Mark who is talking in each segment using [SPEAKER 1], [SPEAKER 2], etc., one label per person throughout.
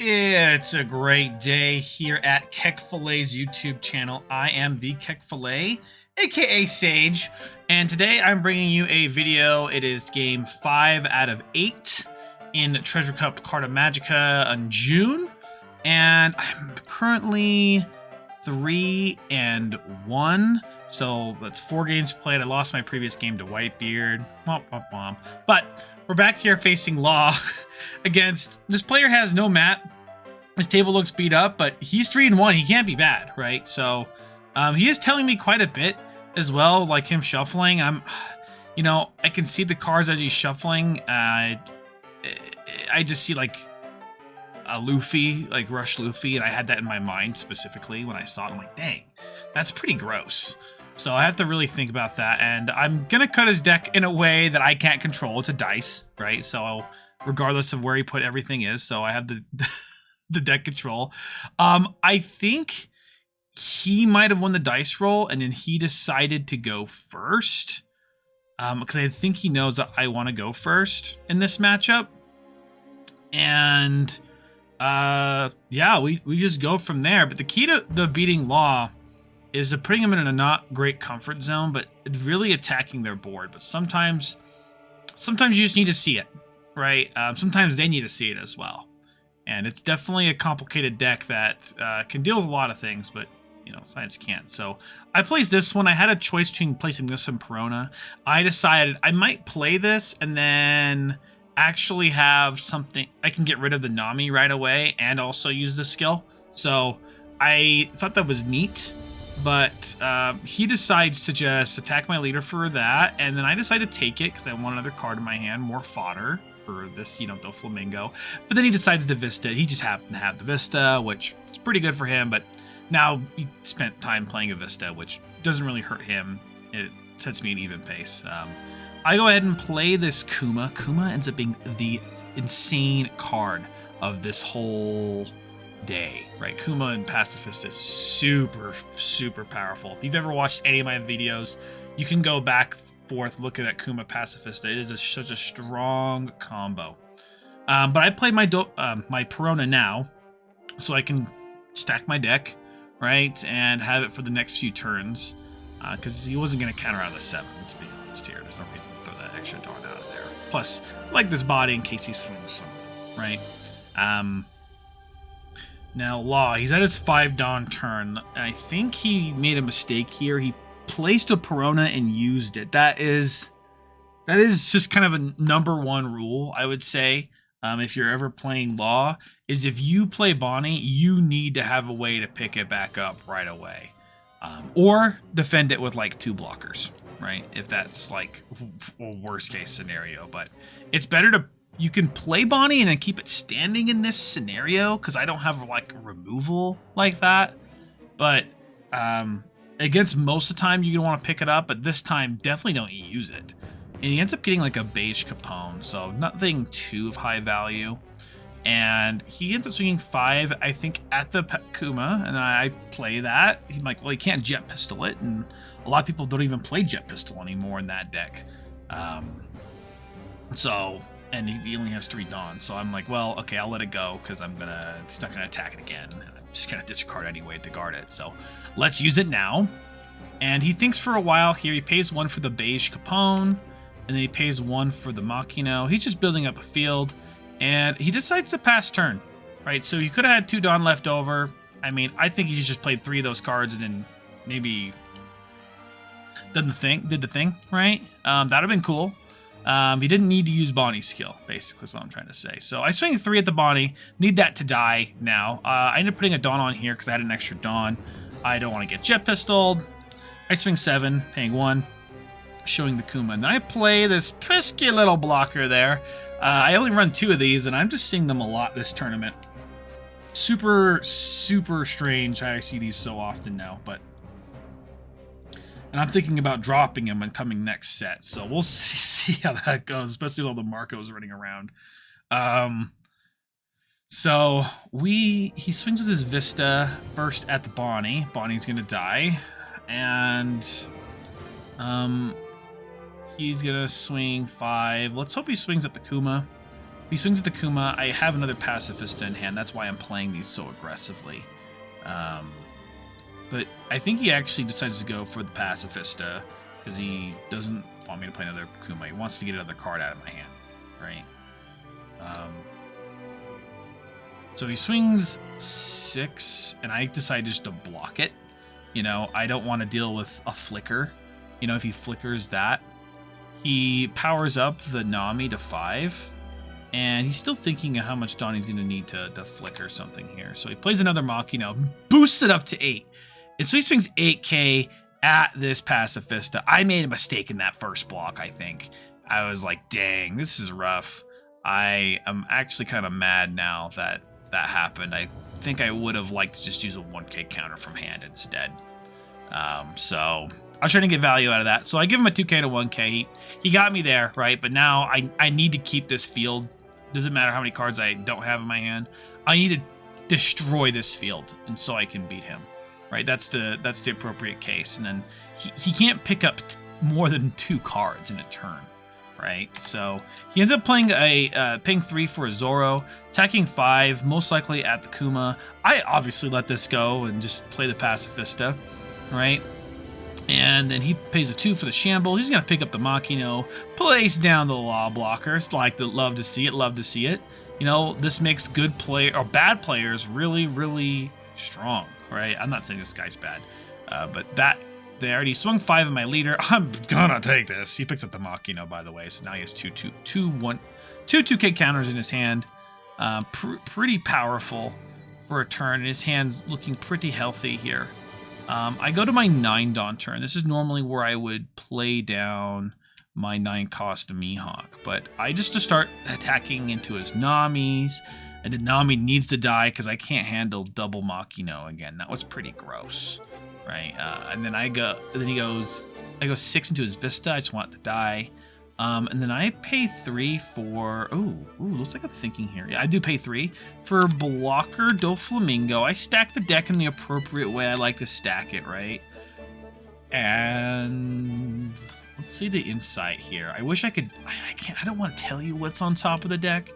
[SPEAKER 1] It's a great day here at KEKFILA's YouTube channel. I am the KEKFILA, aka Sage, and today I'm bringing you a video. It is game 5 out of 8 in Treasure Cup Carta Magica in June, and I'm currently 3-1. So that's 4 games played. I lost my previous game to Whitebeard. Womp, womp, womp. But we're back here facing Law against... This player has no map. His table looks beat up, but he's 3-1. He can't be bad, right? So he is telling me quite a bit as well, like him shuffling. I can see the cards as he's shuffling. I just see like a Luffy, like Rush Luffy, and I had that in my mind specifically when I saw it. I'm like, dang, that's pretty gross. So I have to really think about that, and I'm gonna cut his deck in a way that I can't control. It's a dice, right? So regardless of where he put everything is, so I have the the deck control. I think he might have won the dice roll, and then he decided to go first, because I think he knows that I want to go first in this matchup, and yeah, we just go from there. But the key to the beating Law is to putting them in a not great comfort zone, but really attacking their board. But sometimes you just need to see it, right? Sometimes they need to see it as well. And it's definitely a complicated deck that can deal with a lot of things, but science can't. So I placed this one. I had a choice between placing this and Perona. I decided I might play this and then actually have something. I can get rid of the Nami right away and also use the skill. So I thought that was neat. But he decides to just attack my leader for that, and then I decide to take it because I want another card in my hand, more fodder for this, Doflamingo. But then he decides to Vista. He just happened to have the Vista, which is pretty good for him, but now he spent time playing a Vista, which doesn't really hurt him. It sets me an even pace. I go ahead and play this Kuma. Kuma ends up being the insane card of this whole day, right? Kuma and Pacifist is super powerful. If you've ever watched any of my videos, you can go back forth, look at that Kuma Pacifist. It is such a strong combo. But I played my my Perona now, so I can stack my deck, right, and have it for the next few turns, because he wasn't going to counter out of the 7. Let's be honest here. There's no reason to throw that extra darn out of there. Plus, I like this body in case he swings something, right? Now, Law, he's at his 5 Dawn turn. I think he made a mistake here. He placed a Perona and used it. That is just kind of a #1 rule, I would say. If you're ever playing Law, is if you play Bonnie, you need to have a way to pick it back up right away. Or defend it with like 2 blockers, right? If that's like a worst case scenario. But it's better to... You can play Bonnie and then keep it standing in this scenario, because I don't have like removal like that. But against most of the time, you're going to want to pick it up. But this time, definitely don't use it. And he ends up getting like a beige Capone, so nothing too of high value. And he ends up swinging 5, I think, at the Kuma, and I play that. He's like, well, he can't Jet Pistol it, and a lot of people don't even play Jet Pistol anymore in that deck. And he only has 3 Dawn, so I'm like, well, okay, I'll let it go, because he's not gonna attack it again. And I'm just gonna discard anyway to guard it. So let's use it now. And he thinks for a while here. He pays 1 for the beige Capone, and then he pays 1 for the Machino. He's just building up a field, and he decides to pass turn, right? So he could have had 2 Dawn left over. I mean, I think he just played 3 of those cards and then maybe did the thing, right? That'd have been cool. He didn't need to use Bonnie's skill, basically, is what I'm trying to say. So I swing 3 at the Bonnie. Need that to die now. I ended up putting a Dawn on here because I had an extra Dawn. I don't want to get Jet Pistoled. I swing 7, paying 1, showing the Kuma. And then I play this pesky little blocker there. I only run 2 of these, and I'm just seeing them a lot this tournament. Super strange how I see these so often now, but... And I'm thinking about dropping him and coming next set. So we'll see how that goes, especially with all the Marcos running around. So he swings with his Vista first at the Bonnie. Bonnie's going to die. And he's going to swing 5. Let's hope he swings at the Kuma. He swings at the Kuma. I have another Pacifista in hand. That's why I'm playing these so aggressively. But I think he actually decides to go for the Pacifista because he doesn't want me to play another Kuma. He wants to get another card out of my hand, right? So he swings 6, and I decide just to block it. You know, I don't want to deal with a flicker. You know, if he flickers that, he powers up the Nami to 5. And he's still thinking of how much Donnie's going to need to flicker something here. So he plays another Machino, boosts it up to 8. And so he swings 8k at this Pacifista. I made a mistake in that first block, I think. I was like, dang, this is rough. I am actually kind of mad now that that happened. I think I would have liked to just use a 1k counter from hand instead. So I was trying to get value out of that. So I give him a 2k to 1k. He got me there, right? But now I need to keep this field. Doesn't matter how many cards I don't have in my hand. I need to destroy this field, and so I can beat him, right? That's the appropriate case. And then he can't pick up more than 2 cards in a turn, right? So he ends up playing paying 3 for a Zoro, attacking 5, most likely at the Kuma. I obviously let this go and just play the Pacifista, right? And then he pays a 2 for the Shambles. He's going to pick up the Machino, place down the Law Blockers. Love to see it. You know, this makes good play or bad players really, really strong, right? I'm not saying this guy's bad, but that they already swung 5 in my leader. I'm gonna take this. He picks up the Machino, by the way, so now he has two 2k counters in his hand. Pretty powerful for a turn. His hand's looking pretty healthy here. I go to my 9 Dawn turn. This is normally where I would play down my 9-cost Mihawk, but I just to start attacking into his Namis, and the Nami needs to die because I can't handle double Machino again. That was pretty gross, right? And then I go 6 into his Vista. I just want it to die. And then I pay 3 for... Ooh, looks like I'm thinking here. Yeah, I do pay 3 for blocker Doflamingo. I stack the deck in the appropriate way I like to stack it, right? And let's see the insight here. I wish I could... I don't want to tell you what's on top of the deck,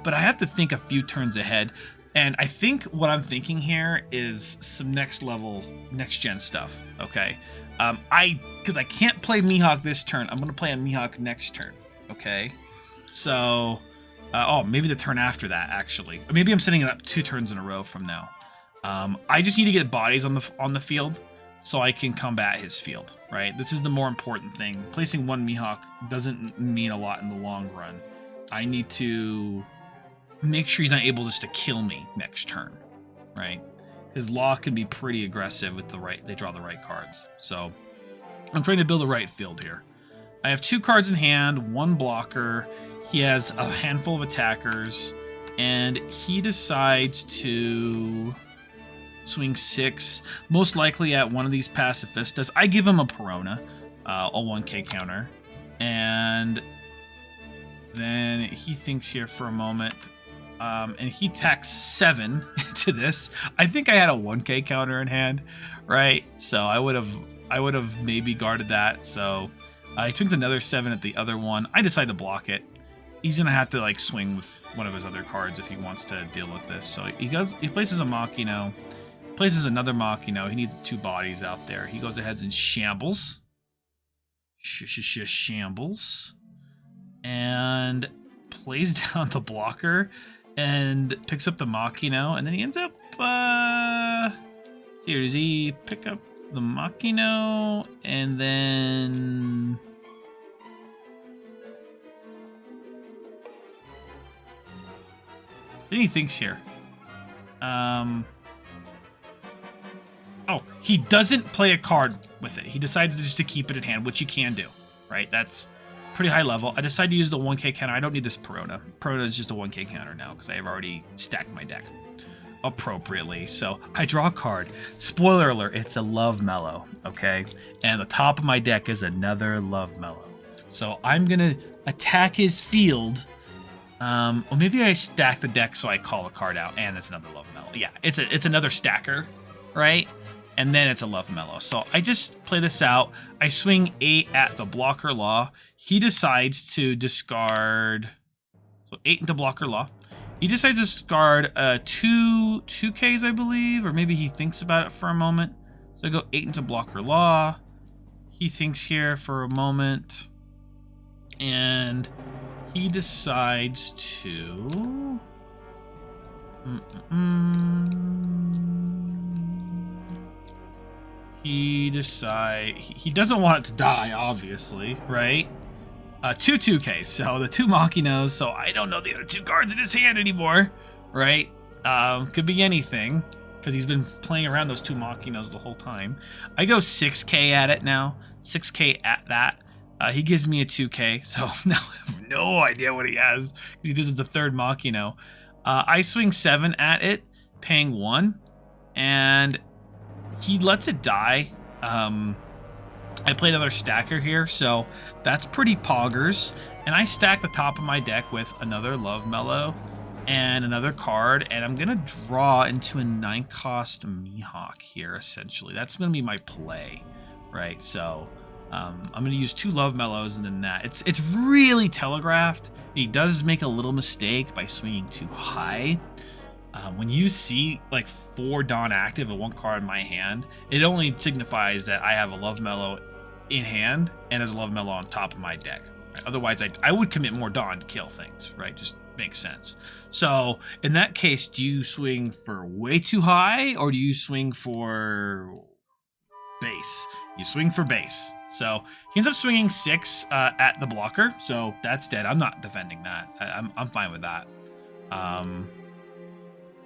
[SPEAKER 1] but I have to think a few turns ahead. And I think what I'm thinking here is some next gen stuff, okay? Because I can't play Mihawk this turn. I'm going to play a Mihawk next turn, okay? So, maybe the turn after that, actually. Maybe I'm setting it up 2 turns in a row from now. I just need to get bodies on the field so I can combat his field, right? This is the more important thing. Placing 1 Mihawk doesn't mean a lot in the long run. I need to make sure he's not able just to kill me next turn, right? His Law can be pretty aggressive with they draw the right cards. So I'm trying to build the right field here. I have 2 cards in hand, 1 blocker. He has a handful of attackers, and he decides to swing 6, most likely at one of these Pacifistas. I give him a Perona, a 1k counter, and then he thinks here for a moment. And he attacks 7 to this. I think I had a 1k counter in hand, right? So I would have maybe guarded that. So he swings another 7 at the other one. I decide to block it. He's gonna have to like swing with one of his other cards if he wants to deal with this. So he places a Machino, places another Machino. He needs 2 bodies out there. He goes ahead and shambles. Shambles. And plays down the blocker and picks up the Machino, and then he ends up here, does he pick up the Machino and then he thinks here. He doesn't play a card with it. He decides just to keep it at hand, which you can do, right? That's pretty high level. I decided to use the 1k counter. I don't need this Perona. Perona is just a 1k counter now because I have already stacked my deck appropriately. So I draw a card. Spoiler alert, it's a Love Mellow, okay? And the top of my deck is another Love Mellow. So I'm going to attack his field. Or maybe I stack the deck so I call a card out, and it's another Love Mellow. Yeah, it's another stacker, right? And then it's a Love Mellow. So I just play this out. I swing 8 at the blocker Law. He decides to discard. So So 8 into blocker law. He decides to discard 2Ks, I believe, or maybe he thinks about it for a moment. So I go 8 into blocker law. He thinks here for a moment, and he decides to... He doesn't want it to die, obviously, right? 2Ks, so the 2 Machinos, so I don't know the other 2 cards in his hand anymore, right? Could be anything, because he's been playing around those 2 Machinos the whole time. I go 6K at it now, 6K at that. He gives me a 2K, so now I have no idea what he has. This is the 3rd Machino. I swing 7 at it, paying 1, and he lets it die. I play another stacker here, so that's pretty poggers. And I stack the top of my deck with another Love Mellow and another card, and I'm gonna draw into a 9-cost Mihawk here, essentially. That's gonna be my play, right? So I'm gonna use 2 Love Mellows and then that. It's really telegraphed. He does make a little mistake by swinging too high. When you see like 4 Dawn active and 1 card in my hand, it only signifies that I have a Love Mellow in hand and there's a Love Mellow on top of my deck. Right? Otherwise, I would commit more Dawn to kill things, right? Just makes sense. So in that case, do you swing for way too high or do you swing for base? You swing for base. So he ends up swinging 6 at the blocker, so that's dead. I'm not defending that. I'm fine with that.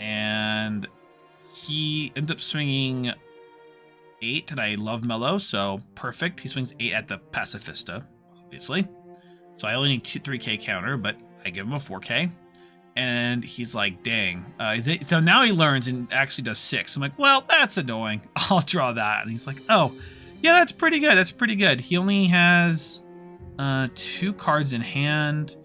[SPEAKER 1] And he ends up swinging 8 and I Love Mellow, so perfect. He swings 8 at the Pacifista, obviously. So I only need 3K counter, but I give him a 4K. And he's like, dang. So now he learns and actually does 6. I'm like, well, that's annoying. I'll draw that. And he's like, oh, yeah, that's pretty good. That's pretty good. He only has 2 cards in hand.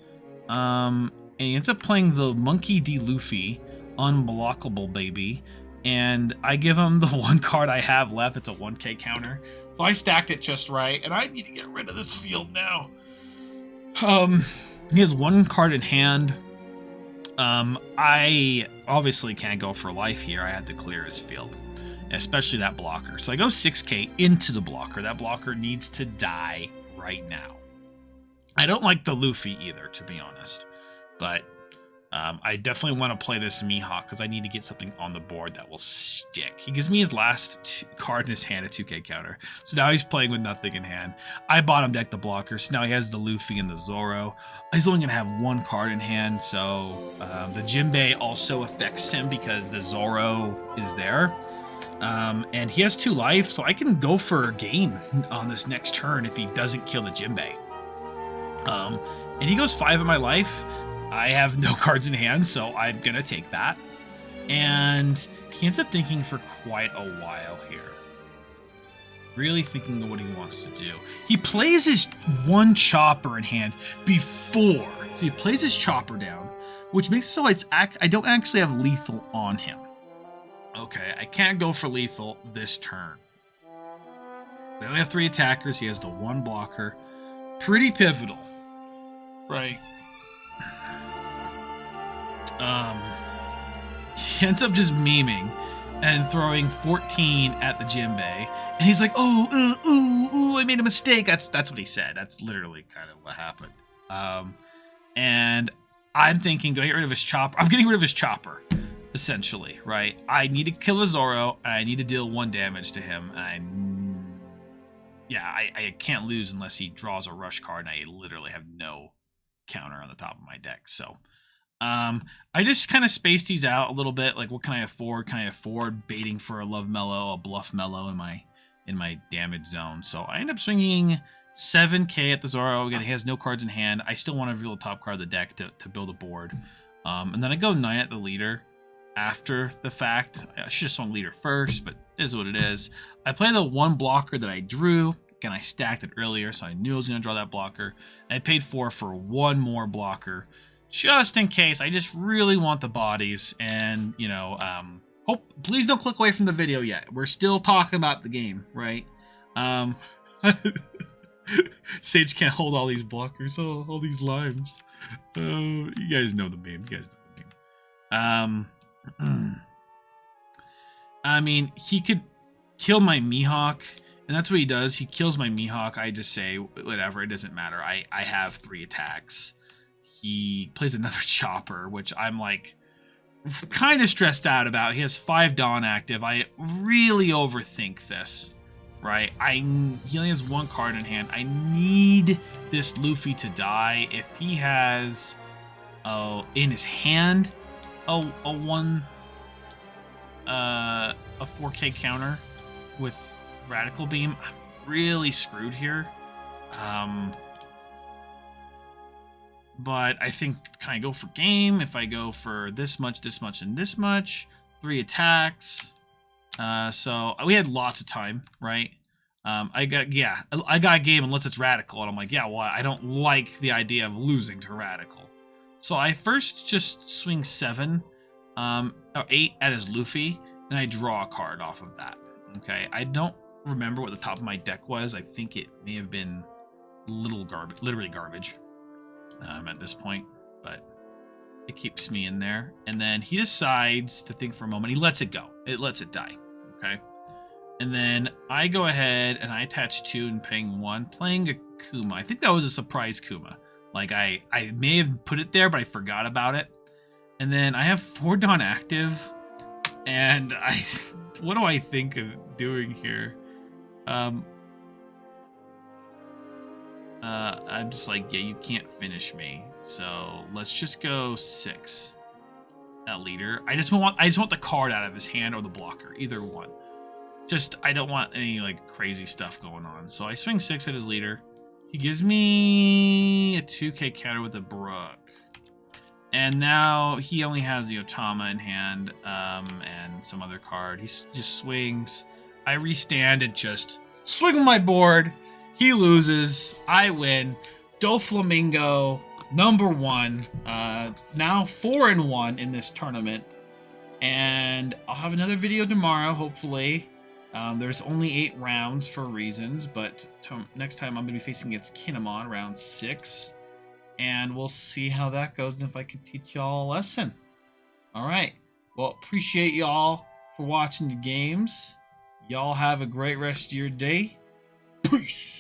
[SPEAKER 1] And he ends up playing the Monkey D. Luffy, unblockable baby, and I give him the 1 card I have left. It's a 1K counter, so I stacked it just right, and I need to get rid of this field now. He has 1 card in hand. I obviously can't go for life here. I have to clear his field, especially that blocker. So I go 6K into the blocker. That blocker needs to die right now. I don't like the Luffy either, to be honest, but I definitely want to play this Mihawk because I need to get something on the board that will stick. He gives me his last card in his hand, a 2K counter. So now he's playing with nothing in hand. I bottom deck the blocker, so now he has the Luffy and the Zoro. He's only going to have 1 card in hand, so the Jinbei also affects him because the Zoro is there. And he has 2 life, so I can go for a game on this next turn if he doesn't kill the Jinbei. And he goes 5 of my life. I have no cards in hand, so I'm going to take that. And he ends up thinking for quite a while here. Really thinking of what he wants to do. He plays his 1 chopper in hand before. So he plays his chopper down, which makes it so I don't actually have lethal on him. Okay, I can't go for lethal this turn. We only have 3 attackers. He has the 1 blocker. Pretty pivotal, right? He ends up just memeing and throwing 14 at the Jinbei, and he's like, "Oh, I made a mistake." That's what he said. That's literally kind of what happened. And I'm thinking, do I get rid of his chopper? I'm getting rid of his chopper, essentially, right? I need to kill a Zoro, and I need to deal 1 damage to him, and I can't lose unless he draws a rush card, and I literally have no counter on the top of my deck. So I just kind of spaced these out a little bit. Like, what can I afford? Can I afford baiting for a Love Mellow, a Bluff Mellow in my damage zone? So I end up swinging 7K at the Zoro. Again, he has no cards in hand. I still want to reveal the top card of the deck to build a board. And then I go 9 at the leader after the fact. I should have swung leader first, but it is what it is. I play the 1 blocker that I drew. Again, I stacked it earlier, so I knew I was going to draw that blocker. I paid 4 for 1 more blocker, just in case. I just really want the bodies, and please don't click away from the video yet. We're still talking about the game, right? Sage can't hold all these blockers, all these limes. Oh, you guys know the meme. You guys know the meme. I mean, he could kill my Mihawk, and that's what he does. He kills my Mihawk. I just say, whatever, it doesn't matter. I have 3 attacks. He plays another Chopper, which I'm like kind of stressed out about. He has 5 Dawn active. I really overthink this, right? He only has 1 card in hand. I need this Luffy to die. If he has in his hand a 4K counter with Radical Beam, I'm really screwed here. But I think, can I go for game? If I go for this much, and this much, 3 attacks. So we had lots of time, right? I got game unless it's Radical, and I'm like, yeah, well, I don't like the idea of losing to Radical. So I first just swing 7, or 8 at his Luffy, and I draw a card off of that. Okay, I don't remember what the top of my deck was. I think it may have been literally garbage. At this point, but it keeps me in there. And then he decides to think for a moment. He lets it go. It lets it die. Okay. And then I go ahead and I attach 2 and paying 1, playing a Kuma. I think that was a surprise Kuma. Like I may have put it there, but I forgot about it. And then I have 4 Dawn active. And what do I think of doing here? I'm just like, yeah, you can't finish me. So let's just go 6 at leader. I just want the card out of his hand or the blocker, either one. Just I don't want any like crazy stuff going on. So I swing 6 at his leader. He gives me a 2K counter with a Brook. And now he only has the Otama in hand, and some other card. He just swings. I restand and just swing on my board. He loses. I win. Doflamingo, #1. Now 4-1 in this tournament. And I'll have another video tomorrow, hopefully. There's only 8 rounds for reasons, but next time I'm going to be facing against Kinemon, round 6. And we'll see how that goes and if I can teach y'all a lesson. Alright. Well, appreciate y'all for watching the games. Y'all have a great rest of your day. Peace.